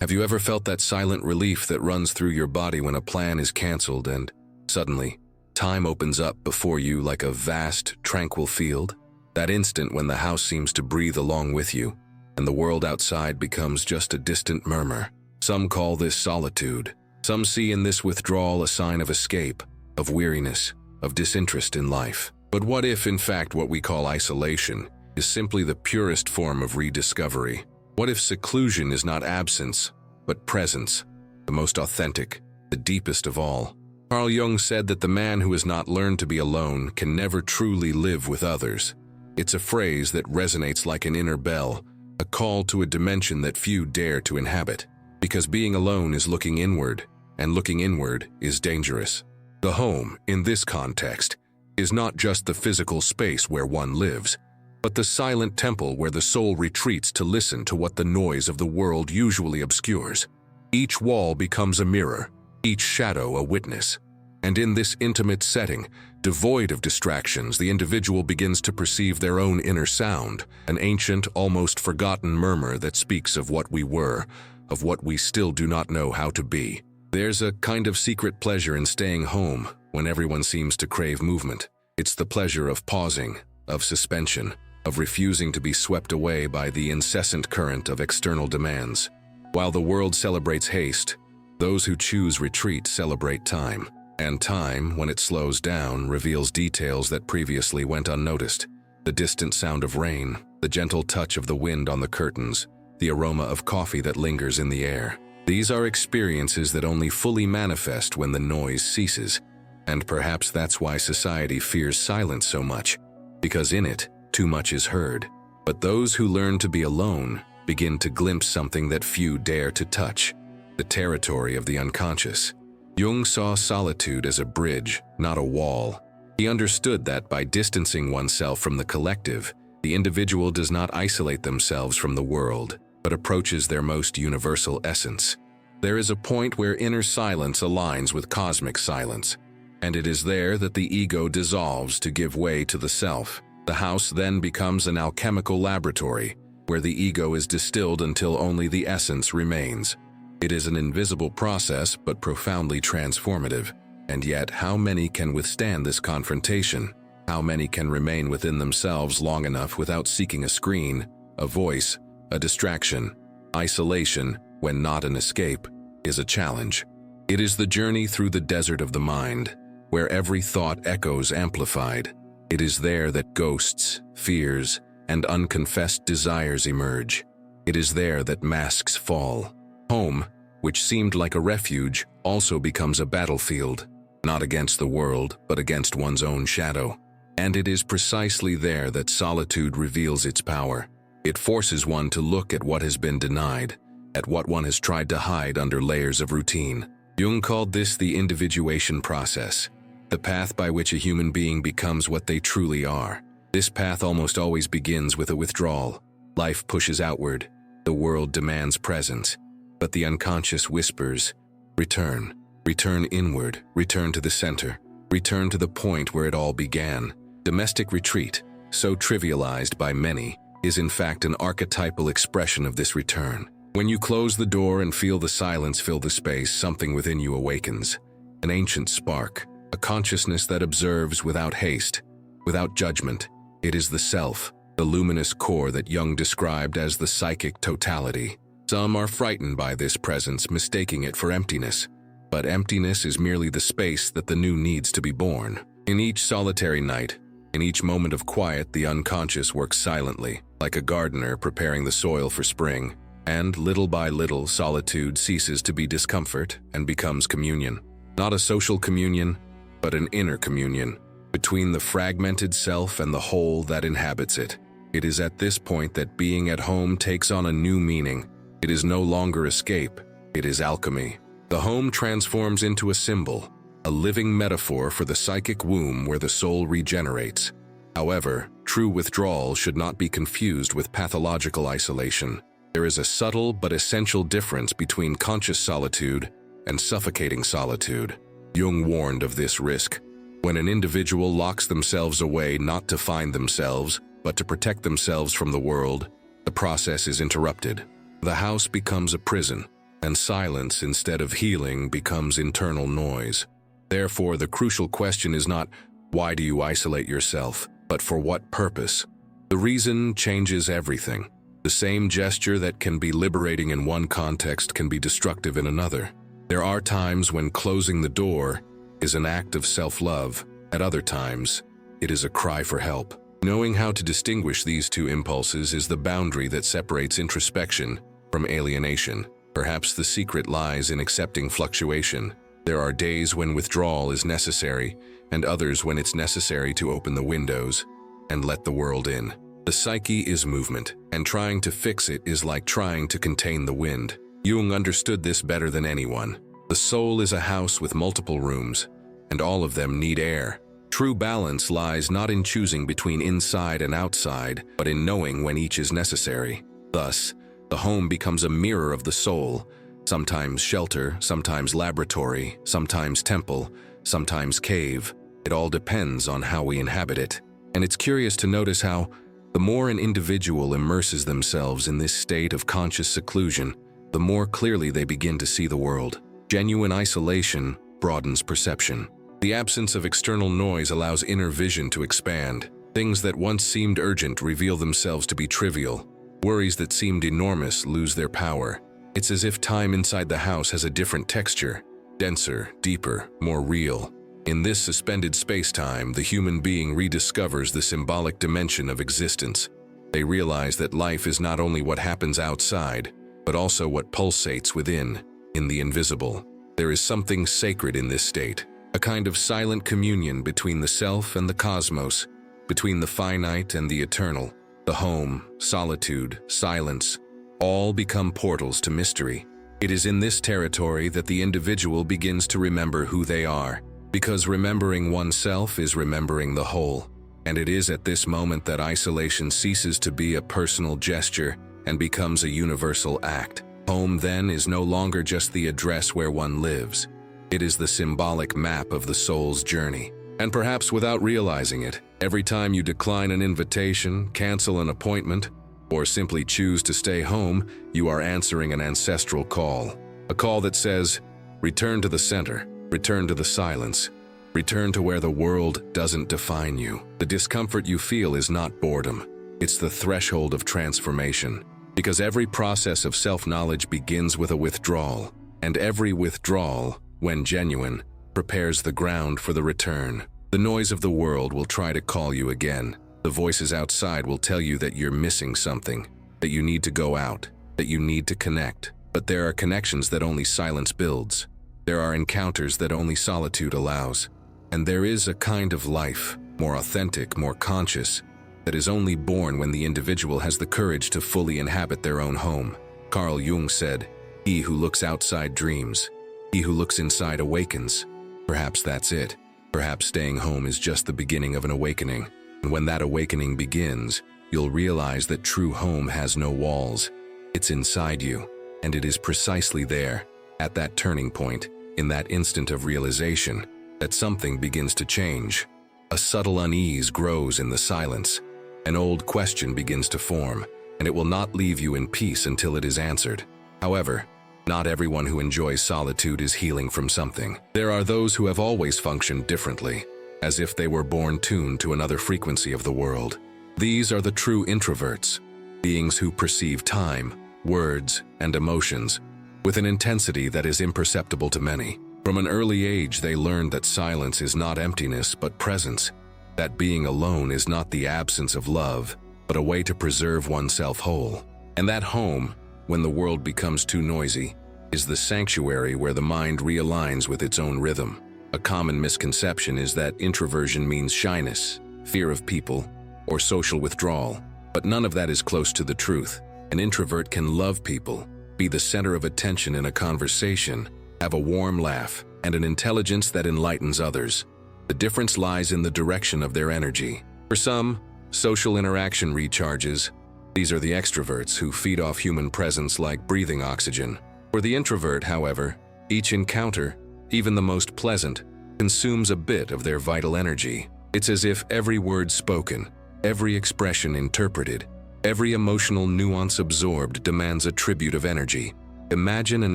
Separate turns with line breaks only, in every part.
Have you ever felt that silent relief that runs through your body when a plan is canceled and, suddenly, time opens up before you like a vast, tranquil field? That instant when the house seems to breathe along with you, and the world outside becomes just a distant murmur. Some call this solitude. Some see in this withdrawal a sign of escape, of weariness, of disinterest in life. But what if, in fact, what we call isolation is simply the purest form of rediscovery? What if seclusion is not absence, but presence, the most authentic, the deepest of all? Carl Jung said that the man who has not learned to be alone can never truly live with others. It's a phrase that resonates like an inner bell, a call to a dimension that few dare to inhabit. Because being alone is looking inward, and looking inward is dangerous. The home, in this context, is not just the physical space where one lives, but the silent temple where the soul retreats to listen to what the noise of the world usually obscures. Each wall becomes a mirror, each shadow a witness. And in this intimate setting, devoid of distractions, the individual begins to perceive their own inner sound, an ancient, almost forgotten murmur that speaks of what we were, of what we still do not know how to be. There's a kind of secret pleasure in staying home when everyone seems to crave movement. It's the pleasure of pausing, of suspension, of refusing to be swept away by the incessant current of external demands. While the world celebrates haste, those who choose retreat celebrate time. And time, when it slows down, reveals details that previously went unnoticed. The distant sound of rain, the gentle touch of the wind on the curtains, the aroma of coffee that lingers in the air. These are experiences that only fully manifest when the noise ceases. And perhaps that's why society fears silence so much, because in it, too much is heard. But those who learn to be alone begin to glimpse something that few dare to touch, the territory of the unconscious. Jung saw solitude as a bridge, not a wall. He understood that by distancing oneself from the collective, the individual does not isolate themselves from the world, but approaches their most universal essence. There is a point where inner silence aligns with cosmic silence, and it is there that the ego dissolves to give way to the self. The house then becomes an alchemical laboratory, where the ego is distilled until only the essence remains. It is an invisible process, but profoundly transformative. And yet, how many can withstand this confrontation? How many can remain within themselves long enough without seeking a screen, a voice, a distraction? Isolation, when not an escape, is a challenge. It is the journey through the desert of the mind, where every thought echoes amplified. It is there that ghosts, fears, and unconfessed desires emerge. It is there that masks fall. Home, which seemed like a refuge, also becomes a battlefield, not against the world, but against one's own shadow. And it is precisely there that solitude reveals its power. It forces one to look at what has been denied, at what one has tried to hide under layers of routine. Jung called this the individuation process, the path by which a human being becomes what they truly are. This path almost always begins with a withdrawal. Life pushes outward, the world demands presence. But the unconscious whispers, return, return inward, return to the center, return to the point where it all began. Domestic retreat, so trivialized by many, is in fact an archetypal expression of this return. When you close the door and feel the silence fill the space, something within you awakens. An ancient spark, a consciousness that observes without haste, without judgment. It is the self, the luminous core that Jung described as the psychic totality. Some are frightened by this presence, mistaking it for emptiness. But emptiness is merely the space that the new needs to be born. In each solitary night, in each moment of quiet, the unconscious works silently, like a gardener preparing the soil for spring. And little by little, solitude ceases to be discomfort and becomes communion. Not a social communion, but an inner communion, between the fragmented self and the whole that inhabits it. It is at this point that being at home takes on a new meaning. It is no longer escape, it is alchemy. The home transforms into a symbol, a living metaphor for the psychic womb where the soul regenerates. However, true withdrawal should not be confused with pathological isolation. There is a subtle but essential difference between conscious solitude and suffocating solitude. Jung warned of this risk. When an individual locks themselves away not to find themselves, but to protect themselves from the world, the process is interrupted. The house becomes a prison, and silence instead of healing becomes internal noise. Therefore, the crucial question is not, why do you isolate yourself, but for what purpose? The reason changes everything. The same gesture that can be liberating in one context can be destructive in another. There are times when closing the door is an act of self-love. At other times, it is a cry for help. Knowing how to distinguish these two impulses is the boundary that separates introspection from alienation. Perhaps the secret lies in accepting fluctuation. There are days when withdrawal is necessary, and others when it's necessary to open the windows and let the world in. The psyche is movement, and trying to fix it is like trying to contain the wind. Jung understood this better than anyone. The soul is a house with multiple rooms, and all of them need air. True balance lies not in choosing between inside and outside, but in knowing when each is necessary. Thus, the home becomes a mirror of the soul, sometimes shelter, sometimes laboratory, sometimes temple, sometimes cave. It all depends on how we inhabit it. And it's curious to notice how, the more an individual immerses themselves in this state of conscious seclusion, the more clearly they begin to see the world. Genuine isolation broadens perception. The absence of external noise allows inner vision to expand. Things that once seemed urgent reveal themselves to be trivial. Worries that seemed enormous lose their power. It's as if time inside the house has a different texture, denser, deeper, more real. In this suspended space-time, the human being rediscovers the symbolic dimension of existence. They realize that life is not only what happens outside, but also what pulsates within, in the invisible. There is something sacred in this state, a kind of silent communion between the self and the cosmos, between the finite and the eternal. The home, solitude, silence, all become portals to mystery. It is in this territory that the individual begins to remember who they are, because remembering oneself is remembering the whole. And it is at this moment that isolation ceases to be a personal gesture and becomes a universal act. Home, then, is no longer just the address where one lives. It is the symbolic map of the soul's journey. And perhaps without realizing it, every time you decline an invitation, cancel an appointment, or simply choose to stay home, you are answering an ancestral call. A call that says, return to the center, return to the silence, return to where the world doesn't define you. The discomfort you feel is not boredom. It's the threshold of transformation. Because every process of self-knowledge begins with a withdrawal, and every withdrawal, when genuine, prepares the ground for the return. The noise of the world will try to call you again. The voices outside will tell you that you're missing something, that you need to go out, that you need to connect. But there are connections that only silence builds. There are encounters that only solitude allows. And there is a kind of life, more authentic, more conscious, that is only born when the individual has the courage to fully inhabit their own home. Carl Jung said, "He who looks outside dreams. He who looks inside awakens." Perhaps that's it. Perhaps staying home is just the beginning of an awakening. And when that awakening begins, you'll realize that true home has no walls. It's inside you, and it is precisely there, at that turning point, in that instant of realization, that something begins to change. A subtle unease grows in the silence. An old question begins to form, and it will not leave you in peace until it is answered. However, not everyone who enjoys solitude is healing from something. There are those who have always functioned differently, as if they were born tuned to another frequency of the world. These are the true introverts, beings who perceive time, words, and emotions with an intensity that is imperceptible to many. From an early age, they learned that silence is not emptiness but presence, that being alone is not the absence of love, but a way to preserve oneself whole. And that home, when the world becomes too noisy, is the sanctuary where the mind realigns with its own rhythm. A common misconception is that introversion means shyness, fear of people, or social withdrawal, but none of that is close to the truth. An introvert can love people, be the center of attention in a conversation, have a warm laugh, and an intelligence that enlightens others. The difference lies in the direction of their energy. For some, social interaction recharges. These are the extroverts who feed off human presence like breathing oxygen. For the introvert, however, each encounter, even the most pleasant, consumes a bit of their vital energy. It's as if every word spoken, every expression interpreted, every emotional nuance absorbed demands a tribute of energy. Imagine an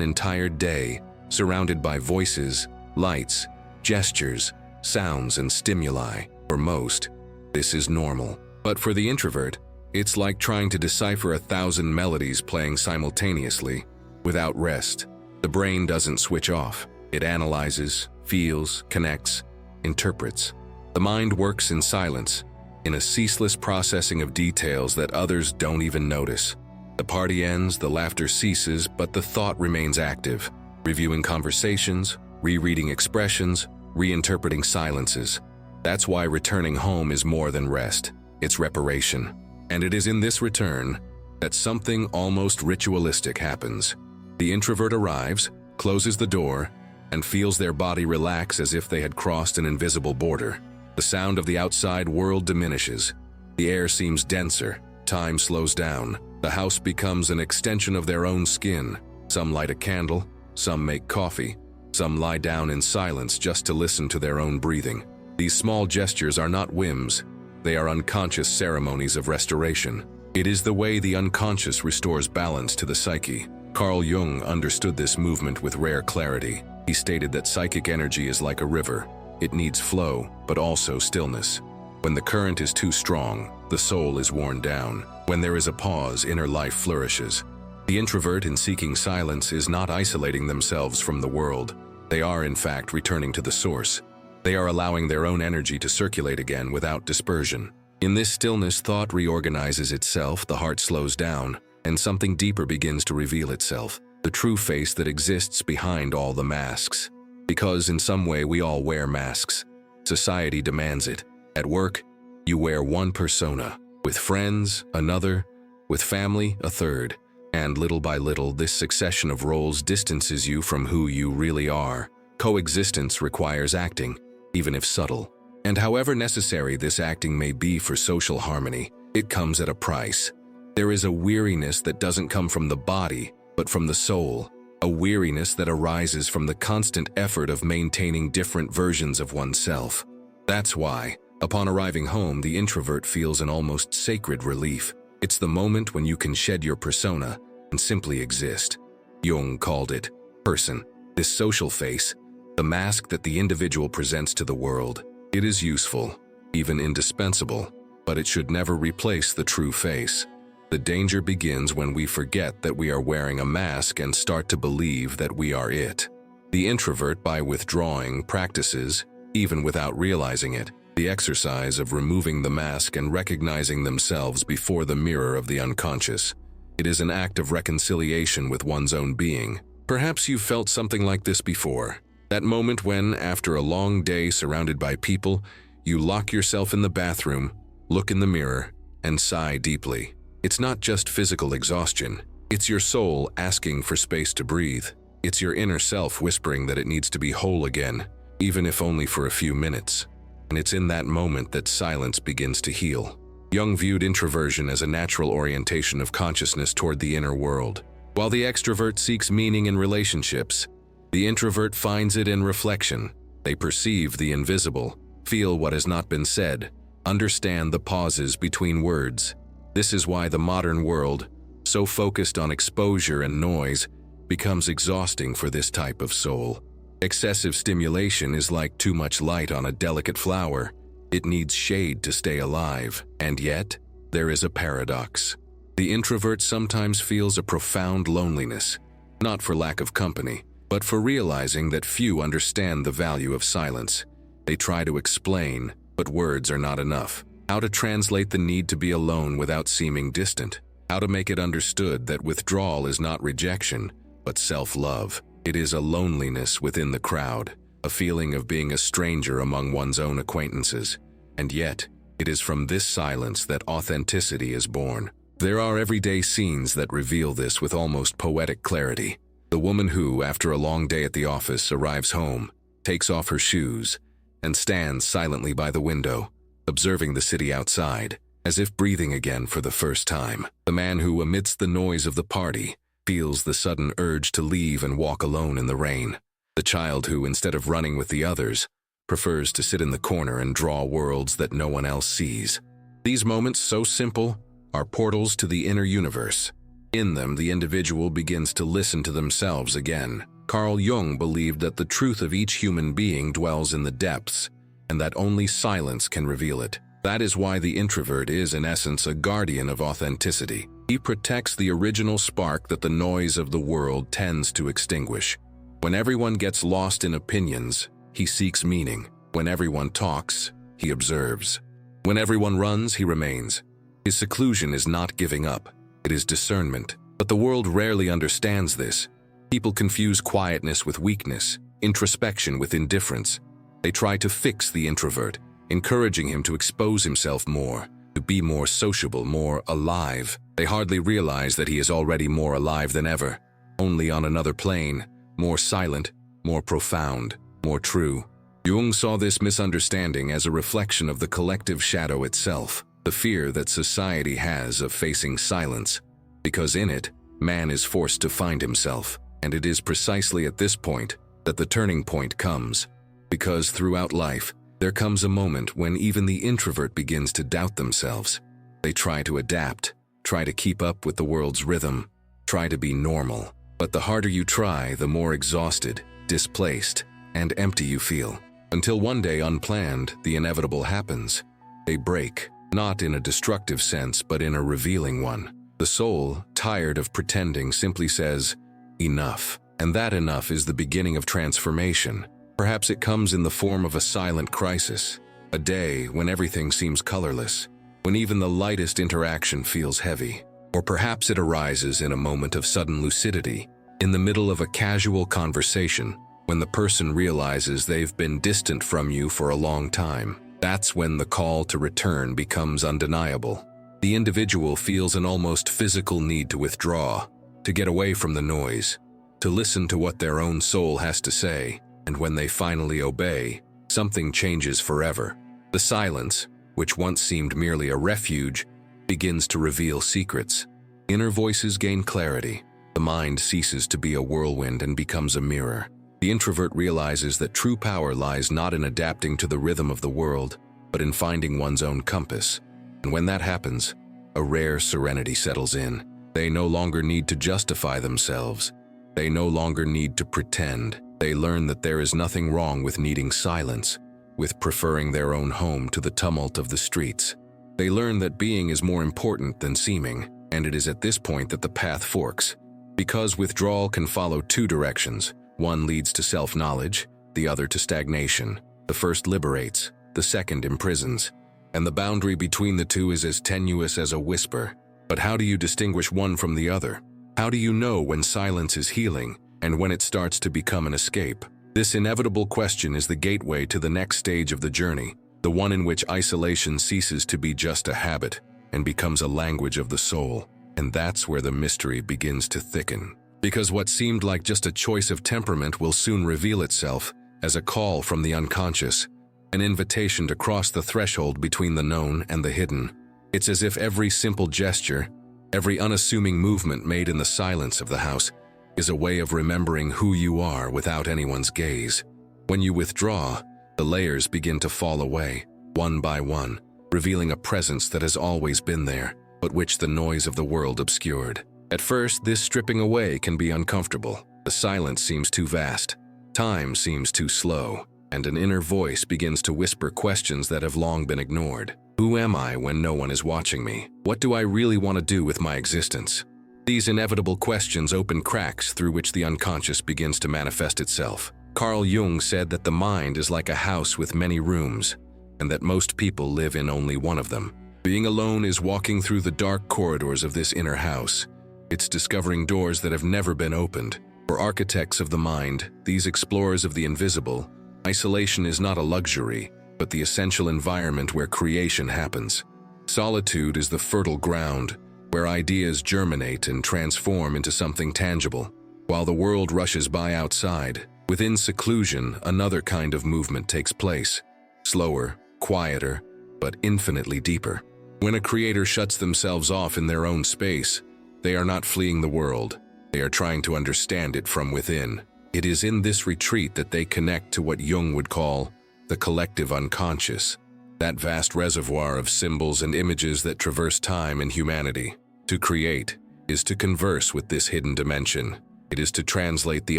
entire day surrounded by voices, lights, gestures, sounds, and stimuli. For most, this is normal. But for the introvert, it's like trying to decipher 1,000 melodies playing simultaneously. Without rest, the brain doesn't switch off. It analyzes, feels, connects, interprets. The mind works in silence, in a ceaseless processing of details that others don't even notice. The party ends, the laughter ceases, but the thought remains active, reviewing conversations, rereading expressions, reinterpreting silences. That's why returning home is more than rest. It's reparation. And it is in this return that something almost ritualistic happens. The introvert arrives, closes the door, and feels their body relax as if they had crossed an invisible border. The sound of the outside world diminishes. The air seems denser. Time slows down. The house becomes an extension of their own skin. Some light a candle, some make coffee, some lie down in silence just to listen to their own breathing. These small gestures are not whims. They are unconscious ceremonies of restoration. It is the way the unconscious restores balance to the psyche. Carl Jung understood this movement with rare clarity. He stated that psychic energy is like a river. It needs flow, but also stillness. When the current is too strong, the soul is worn down. When there is a pause, inner life flourishes. The introvert, in seeking silence, is not isolating themselves from the world. They are, in fact, returning to the source. They are allowing their own energy to circulate again without dispersion. In this stillness, thought reorganizes itself, the heart slows down, and something deeper begins to reveal itself. The true face that exists behind all the masks. Because in some way we all wear masks. Society demands it. At work, you wear one persona. With friends, another. With family, a third. And little by little, this succession of roles distances you from who you really are. Coexistence requires acting, even if subtle. And however necessary this acting may be for social harmony, it comes at a price. There is a weariness that doesn't come from the body, but from the soul. A weariness that arises from the constant effort of maintaining different versions of oneself. That's why, upon arriving home, the introvert feels an almost sacred relief. It's the moment when you can shed your persona and simply exist. Jung called it person. This social face, the mask that the individual presents to the world. It is useful, even indispensable, but it should never replace the true face. The danger begins when we forget that we are wearing a mask and start to believe that we are it. The introvert, by withdrawing, practices, even without realizing it, the exercise of removing the mask and recognizing themselves before the mirror of the unconscious. It is an act of reconciliation with one's own being. Perhaps you've felt something like this before. That moment when, after a long day surrounded by people, you lock yourself in the bathroom, look in the mirror, and sigh deeply. It's not just physical exhaustion. It's your soul asking for space to breathe. It's your inner self whispering that it needs to be whole again, even if only for a few minutes. And it's in that moment that silence begins to heal. Jung viewed introversion as a natural orientation of consciousness toward the inner world. While the extrovert seeks meaning in relationships, the introvert finds it in reflection. They perceive the invisible, feel what has not been said, understand the pauses between words. This is why the modern world, so focused on exposure and noise, becomes exhausting for this type of soul. Excessive stimulation is like too much light on a delicate flower. It needs shade to stay alive. And yet, there is a paradox. The introvert sometimes feels a profound loneliness, not for lack of company, but for realizing that few understand the value of silence. They try to explain, but words are not enough. How to translate the need to be alone without seeming distant. How to make it understood that withdrawal is not rejection, but self-love. It is a loneliness within the crowd, a feeling of being a stranger among one's own acquaintances. And yet, it is from this silence that authenticity is born. There are everyday scenes that reveal this with almost poetic clarity. The woman who, after a long day at the office, arrives home, takes off her shoes, and stands silently by the window, observing the city outside, as if breathing again for the first time. The man who, amidst the noise of the party, feels the sudden urge to leave and walk alone in the rain. The child who, instead of running with the others, prefers to sit in the corner and draw worlds that no one else sees. These moments, so simple, are portals to the inner universe. In them, the individual begins to listen to themselves again. Carl Jung believed that the truth of each human being dwells in the depths, and that only silence can reveal it. That is why the introvert is, in essence, a guardian of authenticity. He protects the original spark that the noise of the world tends to extinguish. When everyone gets lost in opinions, he seeks meaning. When everyone talks, he observes. When everyone runs, he remains. His seclusion is not giving up, it is discernment. But the world rarely understands this. People confuse quietness with weakness, introspection with indifference. They try to fix the introvert, encouraging him to expose himself more, to be more sociable, more alive. They hardly realize that he is already more alive than ever, only on another plane, more silent, more profound, more true. Jung saw this misunderstanding as a reflection of the collective shadow itself, the fear that society has of facing silence, because in it, man is forced to find himself. And it is precisely at this point that the turning point comes, because throughout life, there comes a moment when even the introvert begins to doubt themselves. They try to adapt, try to keep up with the world's rhythm, try to be normal. But the harder you try, the more exhausted, displaced, and empty you feel. Until one day, unplanned, the inevitable happens. They break, not in a destructive sense, but in a revealing one. The soul, tired of pretending, simply says, enough. And that enough is the beginning of transformation. Perhaps it comes in the form of a silent crisis, a day when everything seems colorless, when even the lightest interaction feels heavy. Or perhaps it arises in a moment of sudden lucidity, in the middle of a casual conversation, when the person realizes they've been distant from you for a long time. That's when the call to return becomes undeniable. The individual feels an almost physical need to withdraw, to get away from the noise, to listen to what their own soul has to say, and when they finally obey, something changes forever. The silence, which once seemed merely a refuge, begins to reveal secrets. Inner voices gain clarity. The mind ceases to be a whirlwind and becomes a mirror. The introvert realizes that true power lies not in adapting to the rhythm of the world, but in finding one's own compass. And when that happens, a rare serenity settles in. They no longer need to justify themselves. They no longer need to pretend. They learn that there is nothing wrong with needing silence, with preferring their own home to the tumult of the streets. They learn that being is more important than seeming, and it is at this point that the path forks. Because withdrawal can follow two directions. One leads to self-knowledge, the other to stagnation. The first liberates, the second imprisons. And the boundary between the two is as tenuous as a whisper. But how do you distinguish one from the other? How do you know when silence is healing and when it starts to become an escape? This inevitable question is the gateway to the next stage of the journey, the one in which isolation ceases to be just a habit and becomes a language of the soul. And that's where the mystery begins to thicken. Because what seemed like just a choice of temperament will soon reveal itself as a call from the unconscious, an invitation to cross the threshold between the known and the hidden. It's as if every simple gesture, every unassuming movement made in the silence of the house is a way of remembering who you are without anyone's gaze. When you withdraw, the layers begin to fall away, one by one, revealing a presence that has always been there, but which the noise of the world obscured. At first, this stripping away can be uncomfortable. The silence seems too vast, time seems too slow, and an inner voice begins to whisper questions that have long been ignored. Who am I when no one is watching me? What do I really want to do with my existence? These inevitable questions open cracks through which the unconscious begins to manifest itself. Carl Jung said that the mind is like a house with many rooms, and that most people live in only one of them. Being alone is walking through the dark corridors of this inner house. It's discovering doors that have never been opened. For architects of the mind, these explorers of the invisible, isolation is not a luxury, but the essential environment where creation happens. Solitude is the fertile ground, where ideas germinate and transform into something tangible. While the world rushes by outside, within seclusion, another kind of movement takes place. Slower, quieter, but infinitely deeper. When a creator shuts themselves off in their own space, they are not fleeing the world. They are trying to understand it from within. It is in this retreat that they connect to what Jung would call the collective unconscious, that vast reservoir of symbols and images that traverse time and humanity. To create, is to converse with this hidden dimension. It is to translate the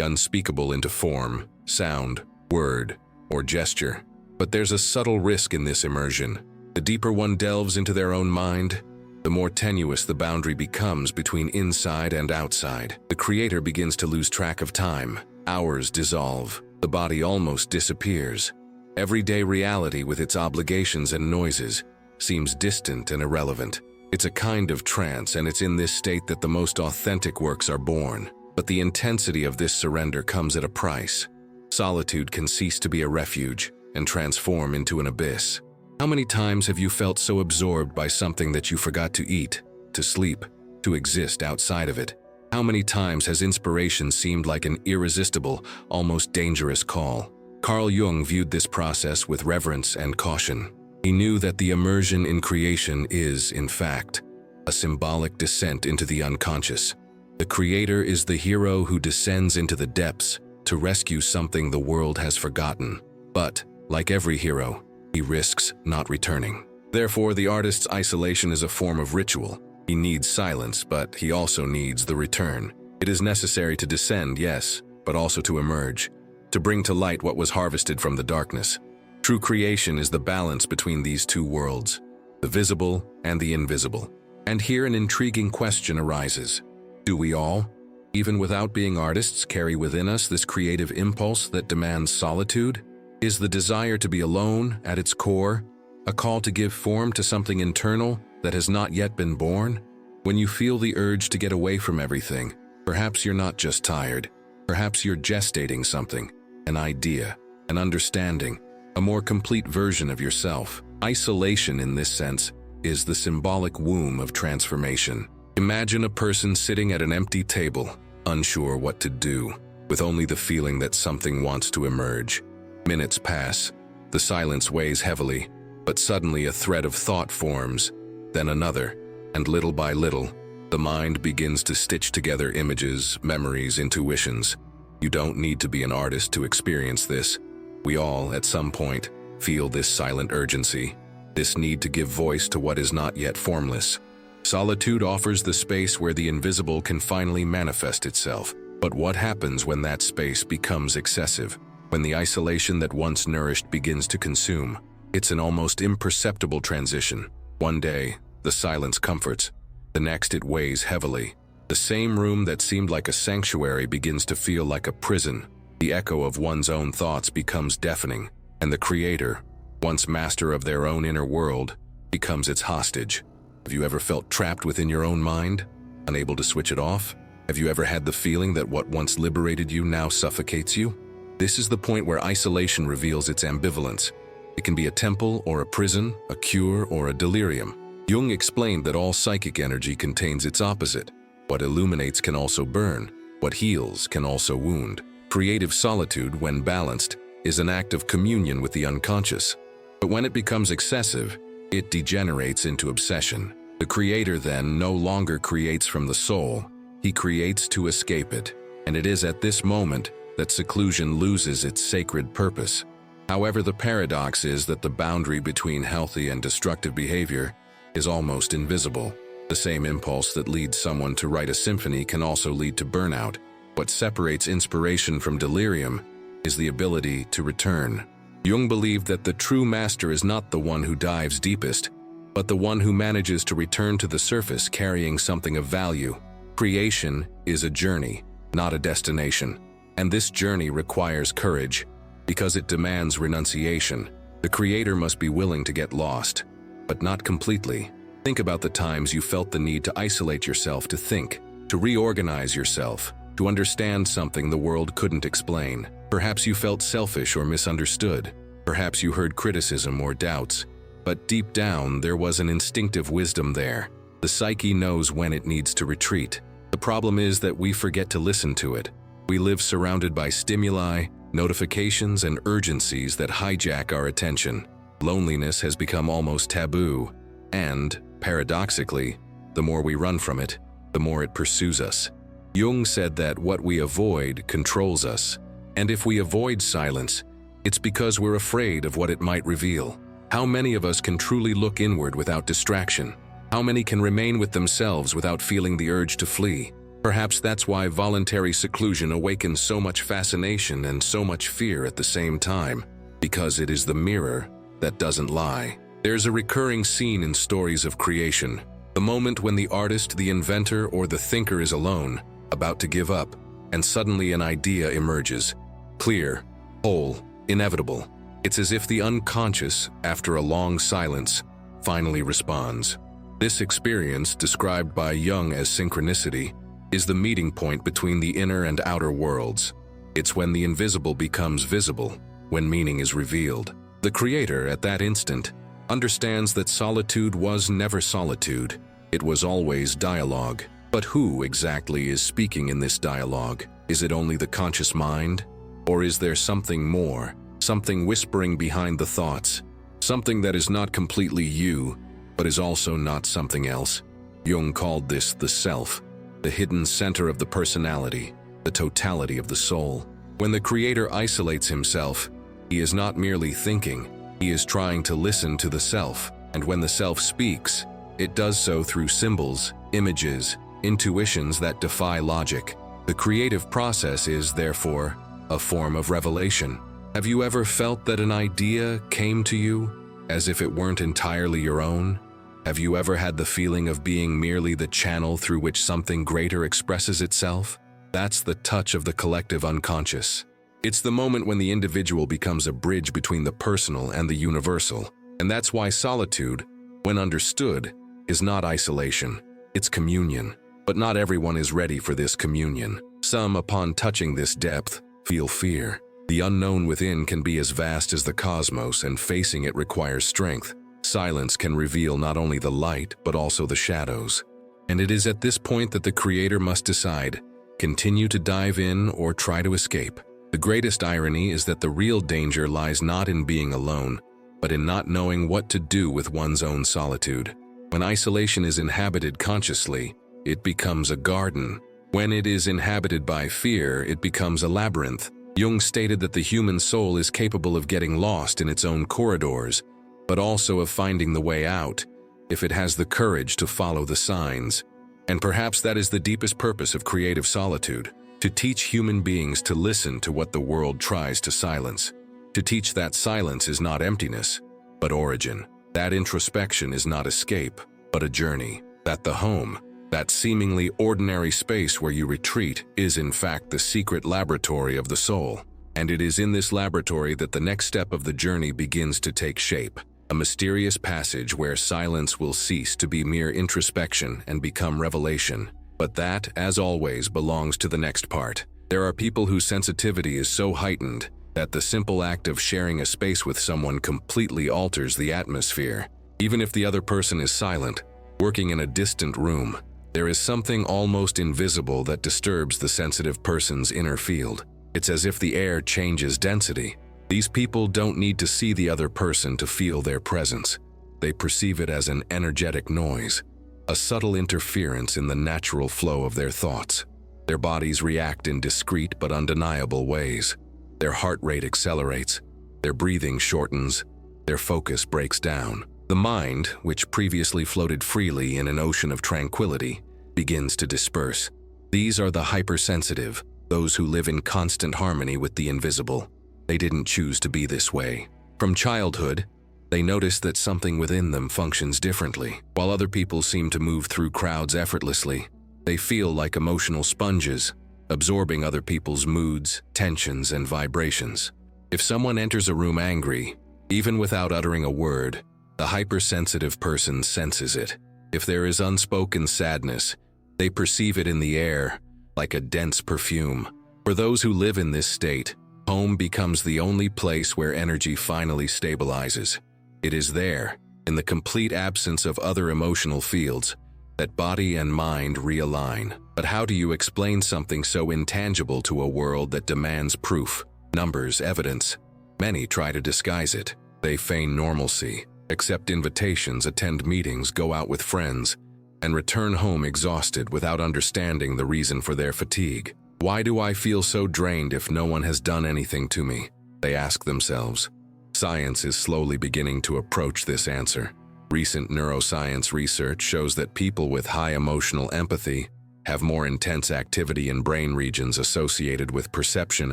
unspeakable into form, sound, word, or gesture. But there's a subtle risk in this immersion. The deeper one delves into their own mind, the more tenuous the boundary becomes between inside and outside. The creator begins to lose track of time. Hours dissolve. The body almost disappears. Everyday reality with its obligations and noises seems distant and irrelevant. It's a kind of trance, and it's in this state that the most authentic works are born. But the intensity of this surrender comes at a price. Solitude can cease to be a refuge and transform into an abyss. How many times have you felt so absorbed by something that you forgot to eat, to sleep, to exist outside of it? How many times has inspiration seemed like an irresistible, almost dangerous call? Carl Jung viewed this process with reverence and caution. He knew that the immersion in creation is, in fact, a symbolic descent into the unconscious. The creator is the hero who descends into the depths to rescue something the world has forgotten. But, like every hero, he risks not returning. Therefore, the artist's isolation is a form of ritual. He needs silence, but he also needs the return. It is necessary to descend, yes, but also to emerge, to bring to light what was harvested from the darkness. True creation is the balance between these two worlds, the visible and the invisible. And here an intriguing question arises. Do we all, even without being artists, carry within us this creative impulse that demands solitude? Is the desire to be alone, at its core, a call to give form to something internal that has not yet been born? When you feel the urge to get away from everything, perhaps you're not just tired. Perhaps you're gestating something, an idea, an understanding, a more complete version of yourself. Isolation, in this sense, is the symbolic womb of transformation. Imagine a person sitting at an empty table, unsure what to do, with only the feeling that something wants to emerge. Minutes pass, the silence weighs heavily, but suddenly a thread of thought forms, then another, and little by little, the mind begins to stitch together images, memories, intuitions. You don't need to be an artist to experience this. We all, at some point, feel this silent urgency, this need to give voice to what is not yet formless. Solitude offers the space where the invisible can finally manifest itself. But what happens when that space becomes excessive? When the isolation that once nourished begins to consume? It's an almost imperceptible transition. One day, the silence comforts. The next, it weighs heavily. The same room that seemed like a sanctuary begins to feel like a prison. The echo of one's own thoughts becomes deafening, and the creator, once master of their own inner world, becomes its hostage. Have you ever felt trapped within your own mind, unable to switch it off? Have you ever had the feeling that what once liberated you now suffocates you? This is the point where isolation reveals its ambivalence. It can be a temple or a prison, a cure or a delirium. Jung explained that all psychic energy contains its opposite. What illuminates can also burn. What heals can also wound. Creative solitude, when balanced, is an act of communion with the unconscious. But when it becomes excessive, it degenerates into obsession. The creator then no longer creates from the soul. He creates to escape it. And it is at this moment that seclusion loses its sacred purpose. However, the paradox is that the boundary between healthy and destructive behavior is almost invisible. The same impulse that leads someone to write a symphony can also lead to burnout. What separates inspiration from delirium is the ability to return. Jung believed that the true master is not the one who dives deepest, but the one who manages to return to the surface carrying something of value. Creation is a journey, not a destination. And this journey requires courage, because it demands renunciation. The creator must be willing to get lost, but not completely. Think about the times you felt the need to isolate yourself, to think, to reorganize yourself, to understand something the world couldn't explain. Perhaps you felt selfish or misunderstood. Perhaps you heard criticism or doubts. But deep down, there was an instinctive wisdom there. The psyche knows when it needs to retreat. The problem is that we forget to listen to it. We live surrounded by stimuli, notifications, and urgencies that hijack our attention. Loneliness has become almost taboo, and, paradoxically, the more we run from it, the more it pursues us. Jung said that what we avoid controls us, and if we avoid silence, it's because we're afraid of what it might reveal. How many of us can truly look inward without distraction? How many can remain with themselves without feeling the urge to flee? Perhaps that's why voluntary seclusion awakens so much fascination and so much fear at the same time, because it is the mirror that doesn't lie. There's a recurring scene in stories of creation, the moment when the artist, the inventor, or the thinker is alone, about to give up, and suddenly an idea emerges. Clear, whole, inevitable. It's as if the unconscious, after a long silence, finally responds. This experience, described by Jung as synchronicity, is the meeting point between the inner and outer worlds. It's when the invisible becomes visible, when meaning is revealed. The creator, at that instant, understands that solitude was never solitude. It was always dialogue. But who exactly is speaking in this dialogue? Is it only the conscious mind? Or is there something more, something whispering behind the thoughts? Something that is not completely you, but is also not something else? Jung called this the self, the hidden center of the personality, the totality of the soul. When the creator isolates himself, he is not merely thinking, he is trying to listen to the self. And when the self speaks, it does so through symbols, images, intuitions that defy logic. The creative process is, therefore, a form of revelation. Have you ever felt that an idea came to you as if it weren't entirely your own? Have you ever had the feeling of being merely the channel through which something greater expresses itself? That's the touch of the collective unconscious. It's the moment when the individual becomes a bridge between the personal and the universal. And that's why solitude, when understood, is not isolation, it's communion. But not everyone is ready for this communion. Some, upon touching this depth, feel fear. The unknown within can be as vast as the cosmos, and facing it requires strength. Silence can reveal not only the light, but also the shadows. And it is at this point that the creator must decide, continue to dive in or try to escape. The greatest irony is that the real danger lies not in being alone, but in not knowing what to do with one's own solitude. When isolation is inhabited consciously, it becomes a garden. When it is inhabited by fear, it becomes a labyrinth. Jung stated that the human soul is capable of getting lost in its own corridors, but also of finding the way out, if it has the courage to follow the signs. And perhaps that is the deepest purpose of creative solitude, to teach human beings to listen to what the world tries to silence. To teach that silence is not emptiness, but origin. That introspection is not escape, but a journey. That the home, that seemingly ordinary space where you retreat, is in fact the secret laboratory of the soul. And it is in this laboratory that the next step of the journey begins to take shape. A mysterious passage where silence will cease to be mere introspection and become revelation. But that, as always, belongs to the next part. There are people whose sensitivity is so heightened that the simple act of sharing a space with someone completely alters the atmosphere. Even if the other person is silent, working in a distant room, there is something almost invisible that disturbs the sensitive person's inner field. It's as if the air changes density. These people don't need to see the other person to feel their presence. They perceive it as an energetic noise, a subtle interference in the natural flow of their thoughts. Their bodies react in discrete but undeniable ways. Their heart rate accelerates, their breathing shortens, their focus breaks down. The mind, which previously floated freely in an ocean of tranquility, begins to disperse. These are the hypersensitive, those who live in constant harmony with the invisible. They didn't choose to be this way. From childhood, they notice that something within them functions differently. While other people seem to move through crowds effortlessly, they feel like emotional sponges, absorbing other people's moods, tensions, and vibrations. If someone enters a room angry, even without uttering a word, the hypersensitive person senses it. If there is unspoken sadness, they perceive it in the air, like a dense perfume. For those who live in this state, home becomes the only place where energy finally stabilizes. It is there, in the complete absence of other emotional fields, that body and mind realign. But how do you explain something so intangible to a world that demands proof, numbers, evidence? Many try to disguise it. They feign normalcy, accept invitations, attend meetings, go out with friends, and return home exhausted without understanding the reason for their fatigue. Why do I feel so drained if no one has done anything to me? They ask themselves. Science is slowly beginning to approach this answer. Recent neuroscience research shows that people with high emotional empathy have more intense activity in brain regions associated with perception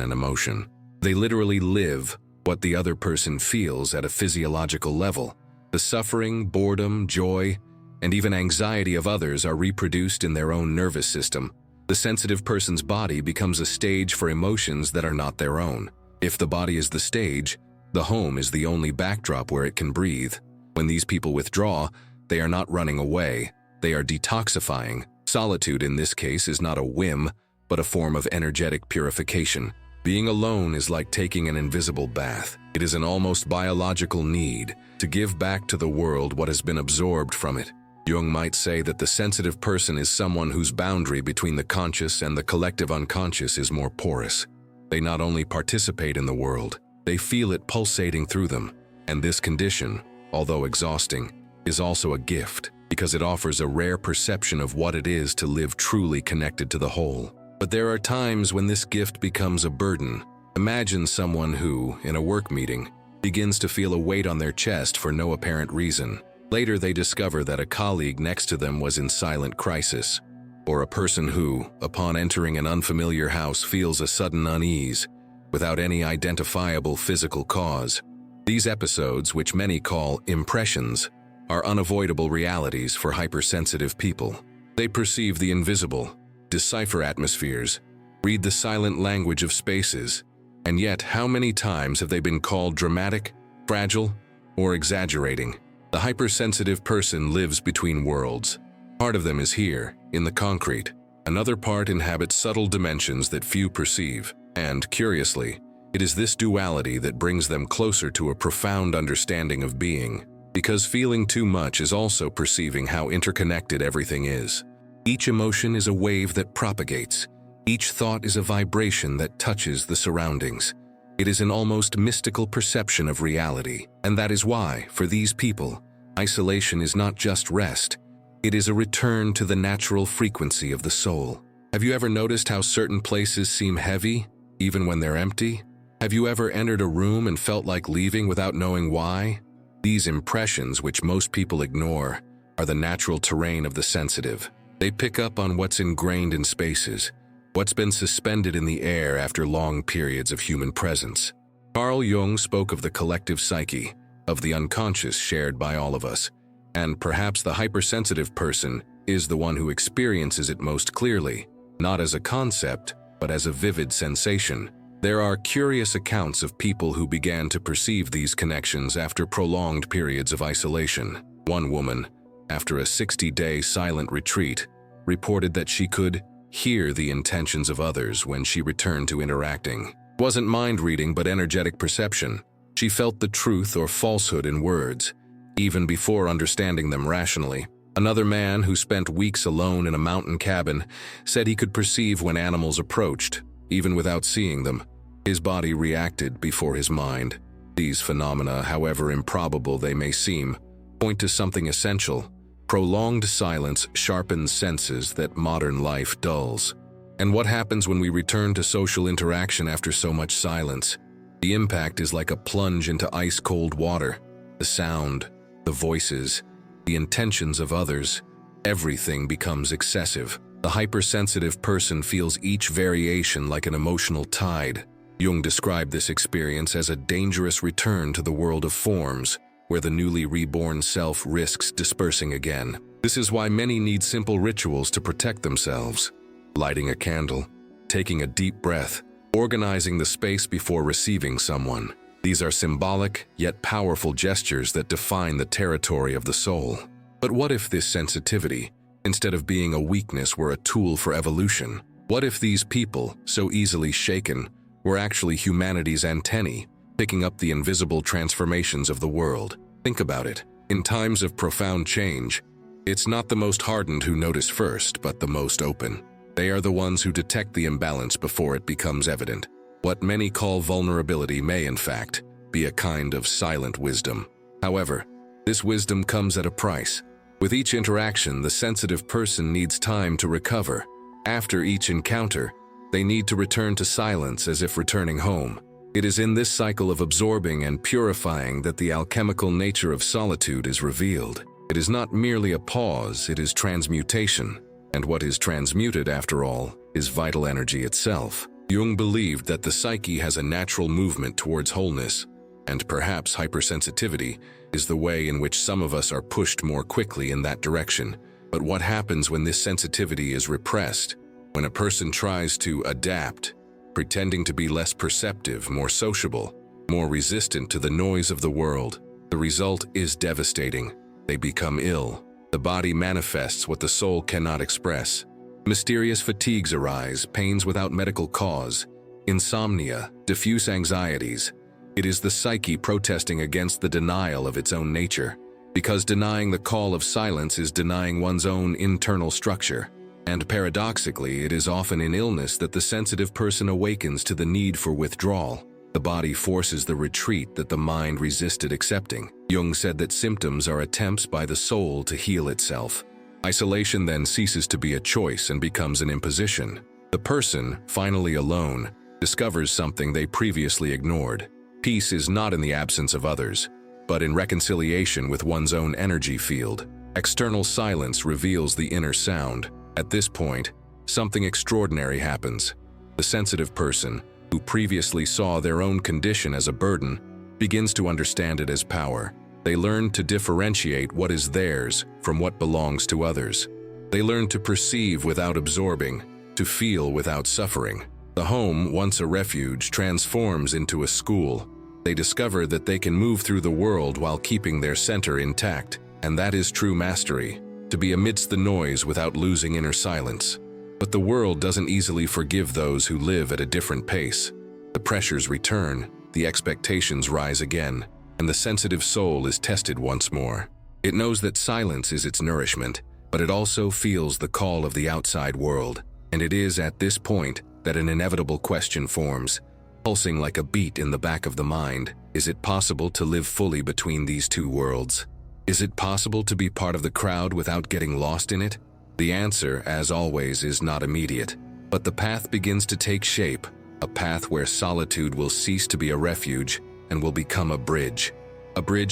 and emotion. They literally live what the other person feels at a physiological level. The suffering, boredom, joy, and even anxiety of others are reproduced in their own nervous system. The sensitive person's body becomes a stage for emotions that are not their own. If the body is the stage, the home is the only backdrop where it can breathe. When these people withdraw, they are not running away, they are detoxifying. Solitude in this case is not a whim, but a form of energetic purification. Being alone is like taking an invisible bath. It is an almost biological need to give back to the world what has been absorbed from it. Jung might say that the sensitive person is someone whose boundary between the conscious and the collective unconscious is more porous. They not only participate in the world, they feel it pulsating through them. And this condition, although exhausting, is also a gift because it offers a rare perception of what it is to live truly connected to the whole. But there are times when this gift becomes a burden. Imagine someone who, in a work meeting, begins to feel a weight on their chest for no apparent reason. Later they discover that a colleague next to them was in silent crisis, or a person who, upon entering an unfamiliar house, feels a sudden unease without any identifiable physical cause. These episodes, which many call impressions, are unavoidable realities for hypersensitive people. They perceive the invisible, decipher atmospheres, read the silent language of spaces, and yet how many times have they been called dramatic, fragile, or exaggerating? The hypersensitive person lives between worlds. Part of them is here, in the concrete. Another part inhabits subtle dimensions that few perceive. And, curiously, it is this duality that brings them closer to a profound understanding of being, because feeling too much is also perceiving how interconnected everything is. Each emotion is a wave that propagates. Each thought is a vibration that touches the surroundings. It is an almost mystical perception of reality, and that is why, for these people, isolation is not just rest. It is a return to the natural frequency of the soul. Have you ever noticed how certain places seem heavy, even when they're empty? Have you ever entered a room and felt like leaving without knowing why? These impressions, which most people ignore, are the natural terrain of the sensitive. They pick up on what's ingrained in spaces, what's been suspended in the air after long periods of human presence. Carl Jung spoke of the collective psyche, of the unconscious shared by all of us, and perhaps the hypersensitive person is the one who experiences it most clearly, not as a concept, but as a vivid sensation. There are curious accounts of people who began to perceive these connections after prolonged periods of isolation. One woman, after a 60-day silent retreat, reported that she could hear the intentions of others when she returned to interacting. It wasn't mind reading, but energetic perception. She felt the truth or falsehood in words, even before understanding them rationally. Another man who spent weeks alone in a mountain cabin said he could perceive when animals approached, even without seeing them. His body reacted before his mind. These phenomena, however improbable they may seem, point to something essential. Prolonged silence sharpens senses that modern life dulls. And what happens when we return to social interaction after so much silence? The impact is like a plunge into ice-cold water. The sound, the voices, the intentions of others, everything becomes excessive. The hypersensitive person feels each variation like an emotional tide. Jung described this experience as a dangerous return to the world of forms, where the newly reborn self risks dispersing again. This is why many need simple rituals to protect themselves. Lighting a candle, taking a deep breath, organizing the space before receiving someone. These are symbolic, yet powerful gestures that define the territory of the soul. But what if this sensitivity, instead of being a weakness, were a tool for evolution? What if these people, so easily shaken, were actually humanity's antennae, picking up the invisible transformations of the world? Think about it. In times of profound change, it's not the most hardened who notice first, but the most open. They are the ones who detect the imbalance before it becomes evident. What many call vulnerability may, in fact, be a kind of silent wisdom. However, this wisdom comes at a price. With each interaction, the sensitive person needs time to recover. After each encounter, they need to return to silence as if returning home. It is in this cycle of absorbing and purifying that the alchemical nature of solitude is revealed. It is not merely a pause, it is transmutation. And what is transmuted, after all, is vital energy itself. Jung believed that the psyche has a natural movement towards wholeness, and perhaps hypersensitivity is the way in which some of us are pushed more quickly in that direction. But what happens when this sensitivity is repressed? When a person tries to adapt, pretending to be less perceptive, more sociable, more resistant to the noise of the world, the result is devastating. They become ill. The body manifests what the soul cannot express. Mysterious fatigues arise, pains without medical cause, insomnia, diffuse anxieties. It is the psyche protesting against the denial of its own nature, because denying the call of silence is denying one's own internal structure. And paradoxically, it is often in illness that the sensitive person awakens to the need for withdrawal. The body forces the retreat that the mind resisted accepting. Jung said that symptoms are attempts by the soul to heal itself. Isolation then ceases to be a choice and becomes an imposition. The person, finally alone, discovers something they previously ignored. Peace is not in the absence of others, but in reconciliation with one's own energy field. External silence reveals the inner sound. At this point, something extraordinary happens. The sensitive person, who previously saw their own condition as a burden, begins to understand it as power. They learn to differentiate what is theirs from what belongs to others. They learn to perceive without absorbing, to feel without suffering. The home, once a refuge, transforms into a school. They discover that they can move through the world while keeping their center intact, and that is true mastery. To be amidst the noise without losing inner silence. But the world doesn't easily forgive those who live at a different pace. The pressures return, the expectations rise again, and the sensitive soul is tested once more. It knows that silence is its nourishment, but it also feels the call of the outside world, and it is at this point that an inevitable question forms, pulsing like a beat in the back of the mind. Is it possible to live fully between these two worlds? Is it possible to be part of the crowd without getting lost in it? The answer, as always, is not immediate. But the path begins to take shape, a path where solitude will cease to be a refuge and will become a bridge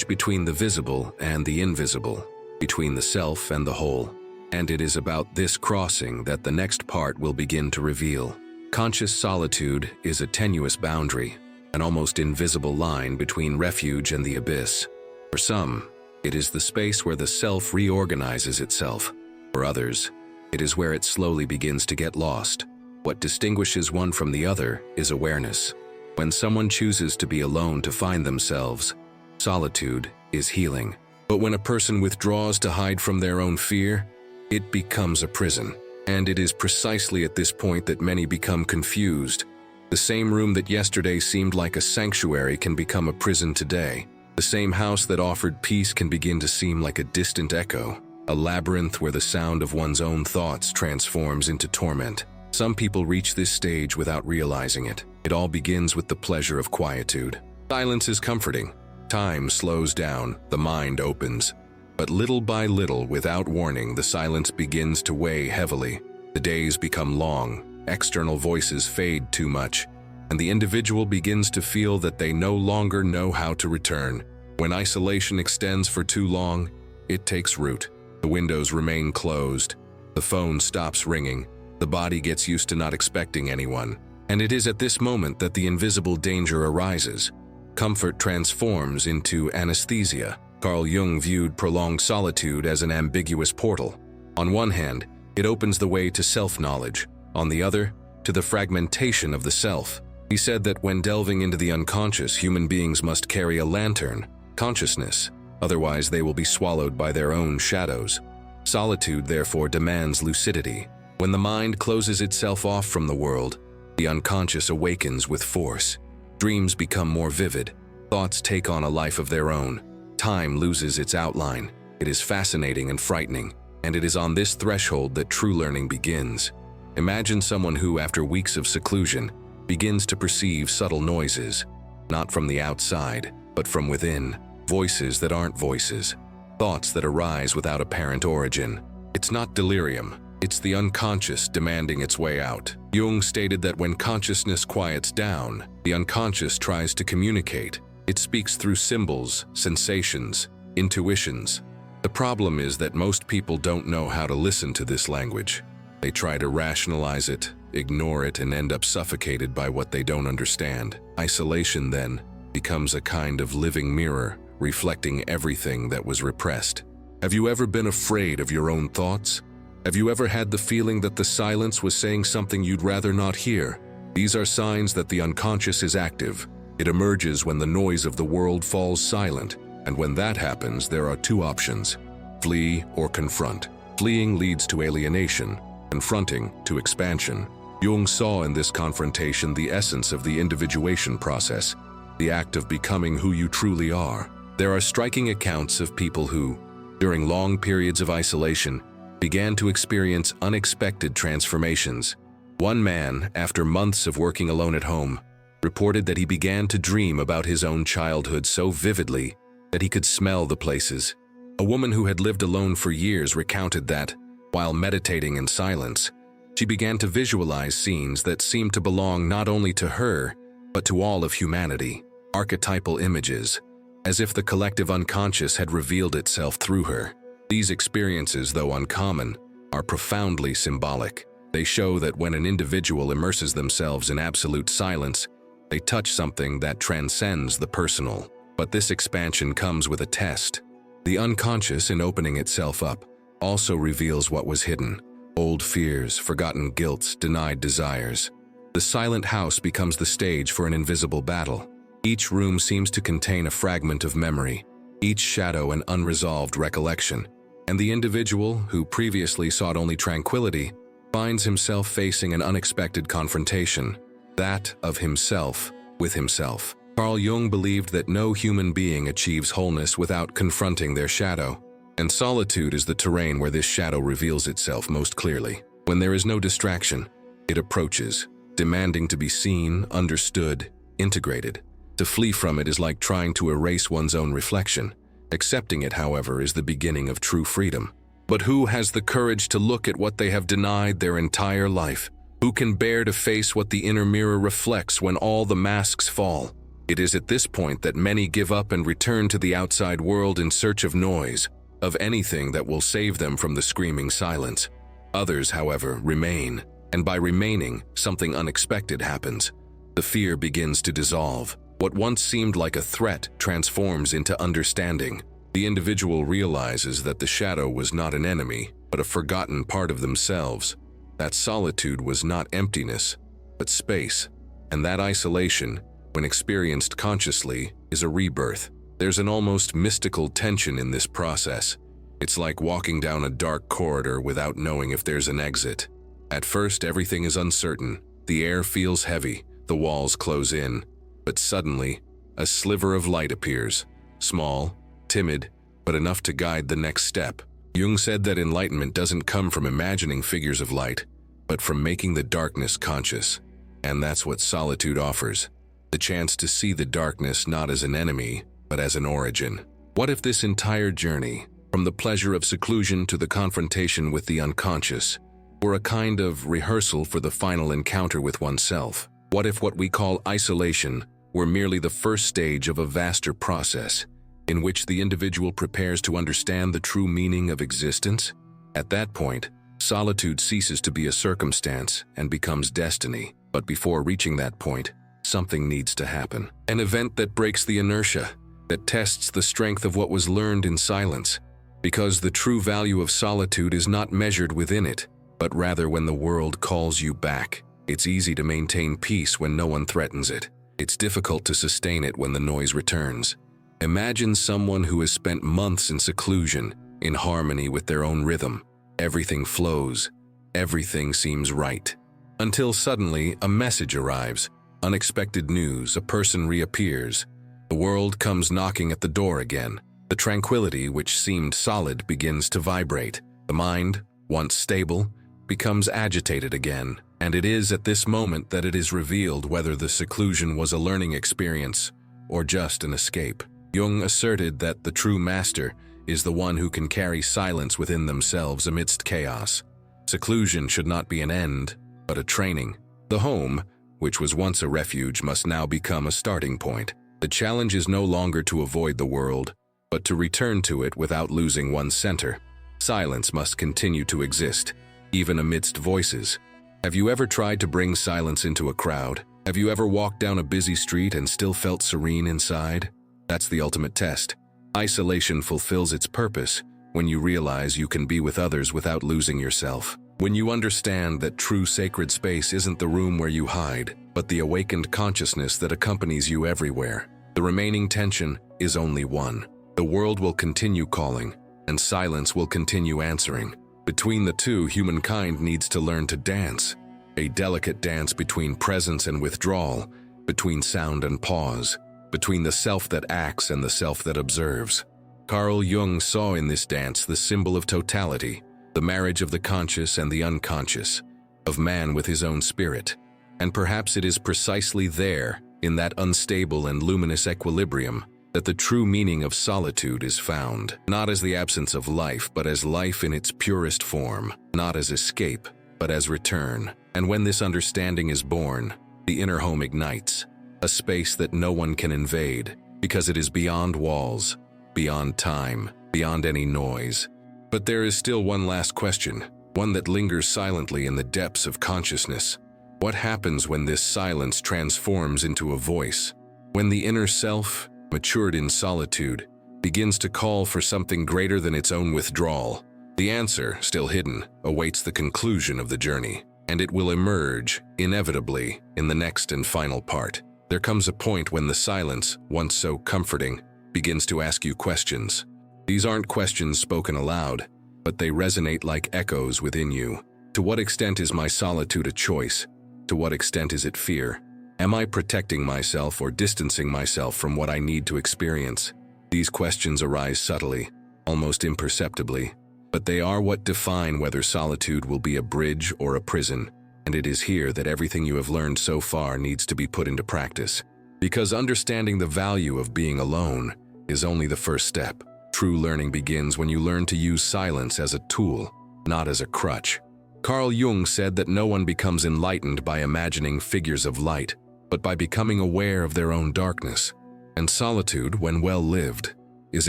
between the visible and the invisible, between the self and the whole. And it is about this crossing that the next part will begin to reveal. Conscious solitude is a tenuous boundary, an almost invisible line between refuge and the abyss. For some, it is the space where the self reorganizes itself. For others, it is where it slowly begins to get lost. What distinguishes one from the other is awareness. When someone chooses to be alone to find themselves, solitude is healing. But when a person withdraws to hide from their own fear, it becomes a prison. And it is precisely at this point that many become confused. The same room that yesterday seemed like a sanctuary can become a prison today. The same house that offered peace can begin to seem like a distant echo, a labyrinth where the sound of one's own thoughts transforms into torment. Some people reach this stage without realizing it. It all begins with the pleasure of quietude. Silence is comforting. Time slows down, the mind opens. But little by little, without warning, the silence begins to weigh heavily. The days become long, external voices fade too much, and the individual begins to feel that they no longer know how to return. When isolation extends for too long, it takes root. The windows remain closed, the phone stops ringing, the body gets used to not expecting anyone. And it is at this moment that the invisible danger arises. Comfort transforms into anesthesia. Carl Jung viewed prolonged solitude as an ambiguous portal. On one hand, it opens the way to self-knowledge. On the other, to the fragmentation of the self. He said that when delving into the unconscious, human beings must carry a lantern, consciousness, otherwise they will be swallowed by their own shadows. Solitude, therefore, demands lucidity. When the mind closes itself off from the world, the unconscious awakens with force. Dreams become more vivid. Thoughts take on a life of their own. Time loses its outline. It is fascinating and frightening, and it is on this threshold that true learning begins. Imagine someone who, after weeks of seclusion, begins to perceive subtle noises, not from the outside, but from within, voices that aren't voices, thoughts that arise without apparent origin. It's not delirium, It's the unconscious demanding its way out. Jung stated that when consciousness quiets down, the unconscious tries to communicate. It speaks through symbols, sensations, intuitions. The problem is that most people don't know how to listen to this language. They try to rationalize it, ignore it, and end up suffocated by what they don't understand. Isolation, then, becomes a kind of living mirror, reflecting everything that was repressed. Have you ever been afraid of your own thoughts? Have you ever had the feeling that the silence was saying something you'd rather not hear? These are signs that the unconscious is active. It emerges when the noise of the world falls silent, and when that happens, there are two options: flee or confront. Fleeing leads to alienation, confronting to expansion. Jung saw in this confrontation the essence of the individuation process, the act of becoming who you truly are. There are striking accounts of people who, during long periods of isolation, began to experience unexpected transformations. One man, after months of working alone at home, reported that he began to dream about his own childhood so vividly that he could smell the places. A woman who had lived alone for years recounted that, while meditating in silence, she began to visualize scenes that seemed to belong not only to her, but to all of humanity. Archetypal images, as if the collective unconscious had revealed itself through her. These experiences, though uncommon, are profoundly symbolic. They show that when an individual immerses themselves in absolute silence, they touch something that transcends the personal. But this expansion comes with a test. The unconscious, in opening itself up, also reveals what was hidden: old fears, forgotten guilts, denied desires. The silent house becomes the stage for an invisible battle. Each room seems to contain a fragment of memory, each shadow an unresolved recollection, and the individual, who previously sought only tranquility, finds himself facing an unexpected confrontation, that of himself with himself. Carl Jung believed that no human being achieves wholeness without confronting their shadow, and solitude is the terrain where this shadow reveals itself most clearly. When there is no distraction, it approaches, demanding to be seen, understood, integrated. To flee from it is like trying to erase one's own reflection. Accepting it, however, is the beginning of true freedom. But who has the courage to look at what they have denied their entire life? Who can bear to face what the inner mirror reflects when all the masks fall? It is at this point that many give up and return to the outside world in search of noise, of anything that will save them from the screaming silence. Others, however, remain, and by remaining, something unexpected happens. The fear begins to dissolve. What once seemed like a threat transforms into understanding. The individual realizes that the shadow was not an enemy, but a forgotten part of themselves. That solitude was not emptiness, but space. And that isolation, when experienced consciously, is a rebirth. There's an almost mystical tension in this process. It's like walking down a dark corridor without knowing if there's an exit. At first, everything is uncertain. The air feels heavy, the walls close in. But suddenly, a sliver of light appears. Small, timid, but enough to guide the next step. Jung said that enlightenment doesn't come from imagining figures of light, but from making the darkness conscious. And that's what solitude offers. The chance to see the darkness not as an enemy, but as an origin. What if this entire journey, from the pleasure of seclusion to the confrontation with the unconscious, were a kind of rehearsal for the final encounter with oneself? What if what we call isolation were merely the first stage of a vaster process, in which the individual prepares to understand the true meaning of existence? At that point, solitude ceases to be a circumstance and becomes destiny. But before reaching that point, something needs to happen. An event that breaks the inertia, that tests the strength of what was learned in silence. Because the true value of solitude is not measured within it, but rather when the world calls you back. It's easy to maintain peace when no one threatens it. It's difficult to sustain it when the noise returns. Imagine someone who has spent months in seclusion, in harmony with their own rhythm. Everything flows. Everything seems right. Until suddenly, a message arrives. Unexpected news, a person reappears. The world comes knocking at the door again. The tranquility which seemed solid begins to vibrate. The mind, once stable, becomes agitated again. And it is at this moment that it is revealed whether the seclusion was a learning experience or just an escape. Jung asserted that the true master is the one who can carry silence within themselves amidst chaos. Seclusion should not be an end, but a training. The home, which was once a refuge, must now become a starting point. The challenge is no longer to avoid the world, but to return to it without losing one's center. Silence must continue to exist, even amidst voices. Have you ever tried to bring silence into a crowd? Have you ever walked down a busy street and still felt serene inside? That's the ultimate test. Isolation fulfills its purpose when you realize you can be with others without losing yourself. When you understand that true sacred space isn't the room where you hide, but the awakened consciousness that accompanies you everywhere. The remaining tension is only one. The world will continue calling, and silence will continue answering. Between the two, humankind needs to learn to dance. A delicate dance between presence and withdrawal, between sound and pause, between the self that acts and the self that observes. Carl Jung saw in this dance the symbol of totality, the marriage of the conscious and the unconscious, of man with his own spirit. And perhaps it is precisely there, in that unstable and luminous equilibrium, that the true meaning of solitude is found, not as the absence of life, but as life in its purest form, not as escape, but as return. And when this understanding is born, the inner home ignites, a space that no one can invade, because it is beyond walls, beyond time, beyond any noise. But there is still one last question, one that lingers silently in the depths of consciousness. What happens when this silence transforms into a voice? When the inner self, matured in solitude, begins to call for something greater than its own withdrawal? The answer, still hidden, awaits the conclusion of the journey, and it will emerge, inevitably, in the next and final part. There comes a point when the silence, once so comforting, begins to ask you questions. These aren't questions spoken aloud, but they resonate like echoes within you. To what extent is my solitude a choice? To what extent is it fear? Am I protecting myself or distancing myself from what I need to experience? These questions arise subtly, almost imperceptibly, but they are what define whether solitude will be a bridge or a prison, and it is here that everything you have learned so far needs to be put into practice. Because understanding the value of being alone is only the first step. True learning begins when you learn to use silence as a tool, not as a crutch. Carl Jung said that no one becomes enlightened by imagining figures of light, but by becoming aware of their own darkness. And solitude, when well lived, is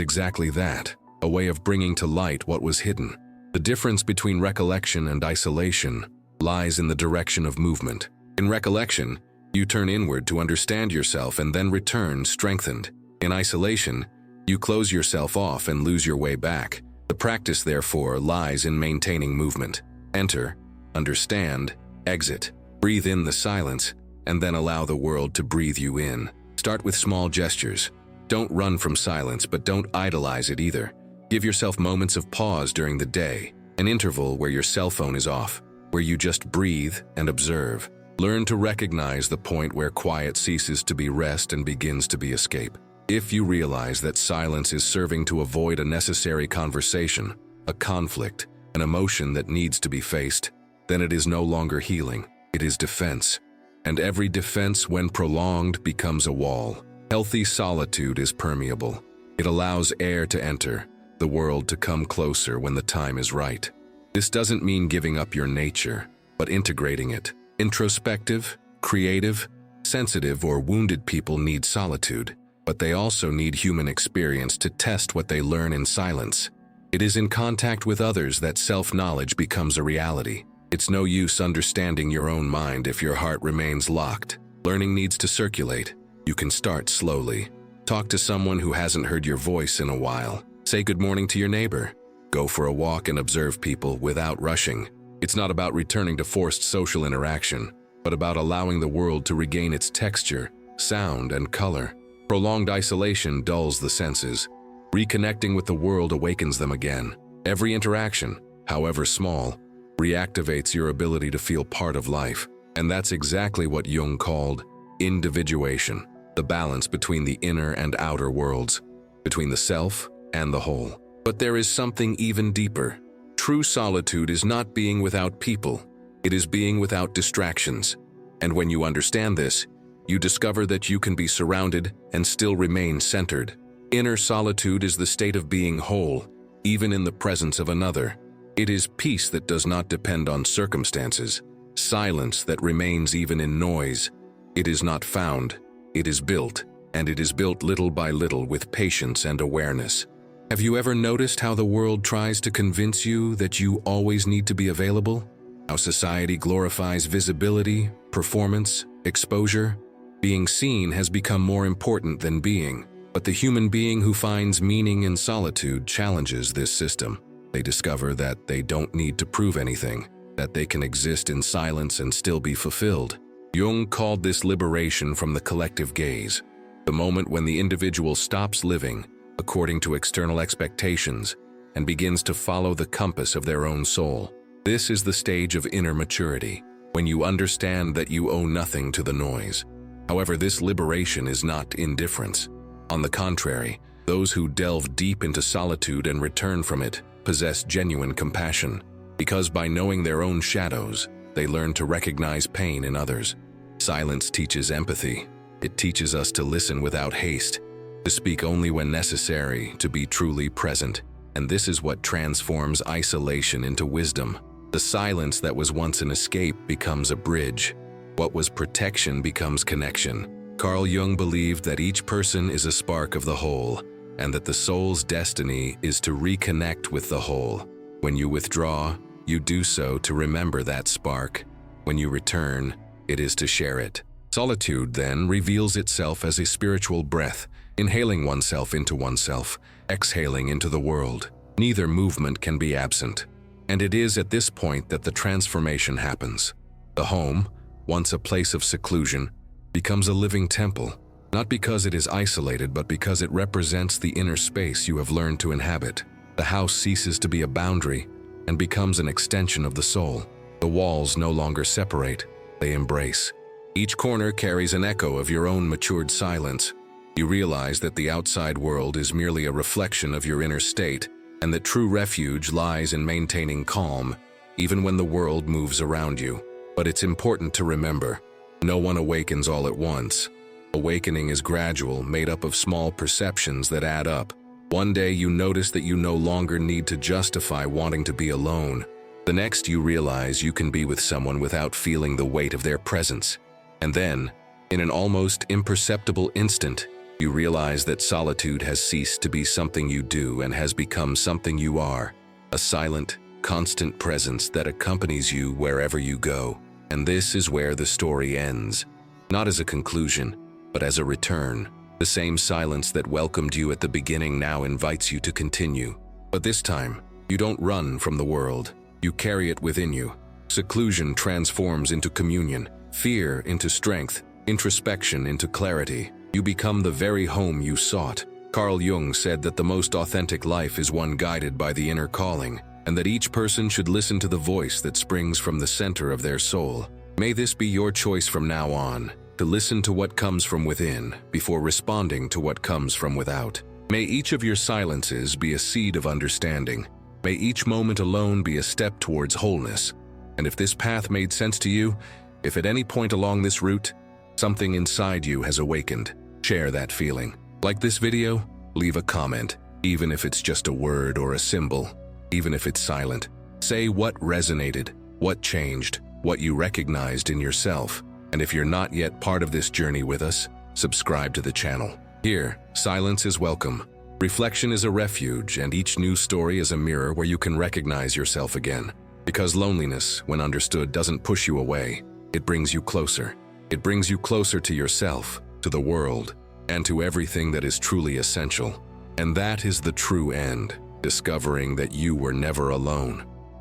exactly that, a way of bringing to light what was hidden. The difference between recollection and isolation lies in the direction of movement. In recollection, you turn inward to understand yourself and then return strengthened. In isolation, you close yourself off and lose your way back. The practice, therefore, lies in maintaining movement. Enter, understand, exit. Breathe in the silence, and then allow the world to breathe you in. Start with small gestures. Don't run from silence, but don't idolize it either. Give yourself moments of pause during the day, an interval where your cell phone is off, where you just breathe and observe. Learn to recognize the point where quiet ceases to be rest and begins to be escape. If you realize that silence is serving to avoid a necessary conversation, a conflict, an emotion that needs to be faced, then it is no longer healing, it is defense. And every defense, when prolonged, becomes a wall. Healthy solitude is permeable. It allows air to enter, the world to come closer when the time is right. This doesn't mean giving up your nature, but integrating it. Introspective, creative, sensitive, or wounded people need solitude, but they also need human experience to test what they learn in silence. It is in contact with others that self-knowledge becomes a reality. It's no use understanding your own mind if your heart remains locked. Learning needs to circulate. You can start slowly. Talk to someone who hasn't heard your voice in a while. Say good morning to your neighbor. Go for a walk and observe people without rushing. It's not about returning to forced social interaction, but about allowing the world to regain its texture, sound, and color. Prolonged isolation dulls the senses. Reconnecting with the world awakens them again. Every interaction, however small, reactivates your ability to feel part of life. And that's exactly what Jung called individuation, the balance between the inner and outer worlds, between the self and the whole. But there is something even deeper. True solitude is not being without people. It is being without distractions. And when you understand this, you discover that you can be surrounded and still remain centered. Inner solitude is the state of being whole, even in the presence of another. It is peace that does not depend on circumstances, silence that remains even in noise. It is not found, it is built, and it is built little by little with patience and awareness. Have you ever noticed how the world tries to convince you that you always need to be available? How society glorifies visibility, performance, exposure? Being seen has become more important than being, but the human being who finds meaning in solitude challenges this system. They discover that they don't need to prove anything, that they can exist in silence and still be fulfilled. Jung called this liberation from the collective gaze, the moment when the individual stops living according to external expectations and begins to follow the compass of their own soul. This is the stage of inner maturity, when you understand that you owe nothing to the noise. However, this liberation is not indifference. On the contrary, those who delve deep into solitude and return from it possess genuine compassion, because by knowing their own shadows, they learn to recognize pain in others. Silence teaches empathy. It teaches us to listen without haste, to speak only when necessary, to be truly present. And this is what transforms isolation into wisdom. The silence that was once an escape becomes a bridge. What was protection becomes connection. Carl Jung believed that each person is a spark of the whole, and that the soul's destiny is to reconnect with the whole. When you withdraw, you do so to remember that spark. When you return, it is to share it. Solitude, then, reveals itself as a spiritual breath, inhaling oneself into oneself, exhaling into the world. Neither movement can be absent. And it is at this point that the transformation happens. The home, once a place of seclusion, becomes a living temple, not because it is isolated, but because it represents the inner space you have learned to inhabit. The house ceases to be a boundary and becomes an extension of the soul. The walls no longer separate, they embrace. Each corner carries an echo of your own matured silence. You realize that the outside world is merely a reflection of your inner state, and that true refuge lies in maintaining calm, even when the world moves around you. But it's important to remember, no one awakens all at once. Awakening is gradual, made up of small perceptions that add up. One day you notice that you no longer need to justify wanting to be alone. The next you realize you can be with someone without feeling the weight of their presence. And then, in an almost imperceptible instant, you realize that solitude has ceased to be something you do and has become something you are. A silent, constant presence that accompanies you wherever you go. And this is where the story ends. Not as a conclusion, but as a return. The same silence that welcomed you at the beginning now invites you to continue. But this time, you don't run from the world. You carry it within you. Seclusion transforms into communion, fear into strength, introspection into clarity. You become the very home you sought. Carl Jung said that the most authentic life is one guided by the inner calling, and that each person should listen to the voice that springs from the center of their soul. May this be your choice from now on, to listen to what comes from within before responding to what comes from without. May each of your silences be a seed of understanding. May each moment alone be a step towards wholeness. And if this path made sense to you, if at any point along this route, something inside you has awakened, share that feeling. Like this video, leave a comment, even if it's just a word or a symbol, even if it's silent. Say what resonated, what changed, what you recognized in yourself. And if you're not yet part of this journey with us, subscribe to the channel. Here, silence is welcome. Reflection is a refuge, and each new story is a mirror where you can recognize yourself again. Because loneliness, when understood, doesn't push you away. It brings you closer. It brings you closer to yourself, to the world, and to everything that is truly essential. And that is the true end, discovering that you were never alone.